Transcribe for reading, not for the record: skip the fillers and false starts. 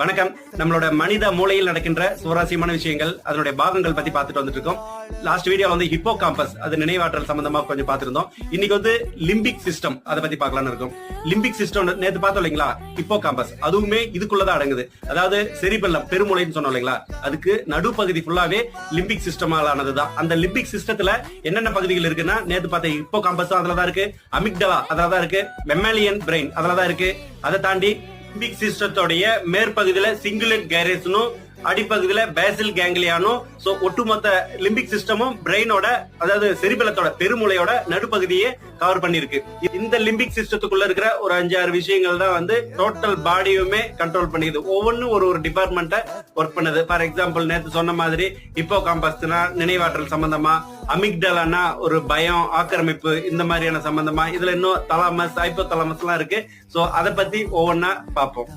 வணக்கம். நம்மளோட மனித மூளையில் நடக்கின்ற சுவாரஸ்யமான விஷயங்கள், அதனுடைய பாகங்கள் பத்தி பார்த்துட்டு வந்துட்டு இருக்கோம். லாஸ்ட் வீடியோல வந்து ஹிப்போ காம்பஸ், அது நினைவாற்றல் சம்பந்தமா கொஞ்சம் பார்த்திருந்தோம். இன்னைக்கு வந்து லிம்பிக் சிஸ்டம், அதை பத்தி பார்க்கலாம்னு இருக்கும். லிம்பிக் சிஸ்டம் நேத்து பார்த்தோம் இல்லைங்களா, ஹிப்போ காம்பஸ் அதுவுமே இதுக்குள்ளதான் அடங்குது. அதாவது செரிபெல்லம், பெருமூளைன்னு சொன்னோம் இல்லைங்களா, அதுக்கு நடுப்பகுதி ஃபுல்லாவே லிம்பிக் சிஸ்டமால் ஆனதுதான். அந்த லிம்பிக் சிஸ்டத்துல என்னென்ன பகுதிகள் இருக்குன்னா, நேத்து பார்த்த ஹிப்போ காம்பஸ் அதுலதான் இருக்கு, அமிக்டலா அதுலதான் இருக்கு, மெம்மாலியன் பிரெயின் அதுலதான் இருக்கு. அதை தாண்டி லிம்பிக் சிஸ்டத்தோடைய மேற்பகுதியில சிங்குலேட் கைரேஸ்னும் அடிப்பகுதியில பேசில் கேங்லியானும், சோ ஒட்டுமொத்த லிம்பிக் சிஸ்டமும் பிரெயினோட, அதாவது செரிபெல்லத்தோட பெருமூளையோட நடுப்பகுதியே கவர் பண்ணிருக்கு. இந்த லிம்பிக் சிஸ்டத்துக்குள்ள இருக்கிற ஒரு 5-6 விஷயங்கள் தான் வந்து டோட்டல் பாடியுமே கண்ட்ரோல் பண்ணிடுது. ஒவ்வொன்றும் ஒரு டிபார்ட்மெண்ட்டை ஒர்க் பண்ணுது. ஃபார் எக்ஸாம்பிள் நேத்து சொன்ன மாதிரி ஹிப்போ காம்பஸ்னா நினைவாற்றல் சம்பந்தமா, அமிக்டலானா ஒரு பயம், ஆக்கிரமிப்பு, இந்த மாதிரியான சம்பந்தமா, இதுல இன்னும் தலாமஸ், ஹைப்போ தலாமஸ் எல்லாம் இருக்கு. சோ அதை பத்தி ஒவ்வொன்னா பார்ப்போம்.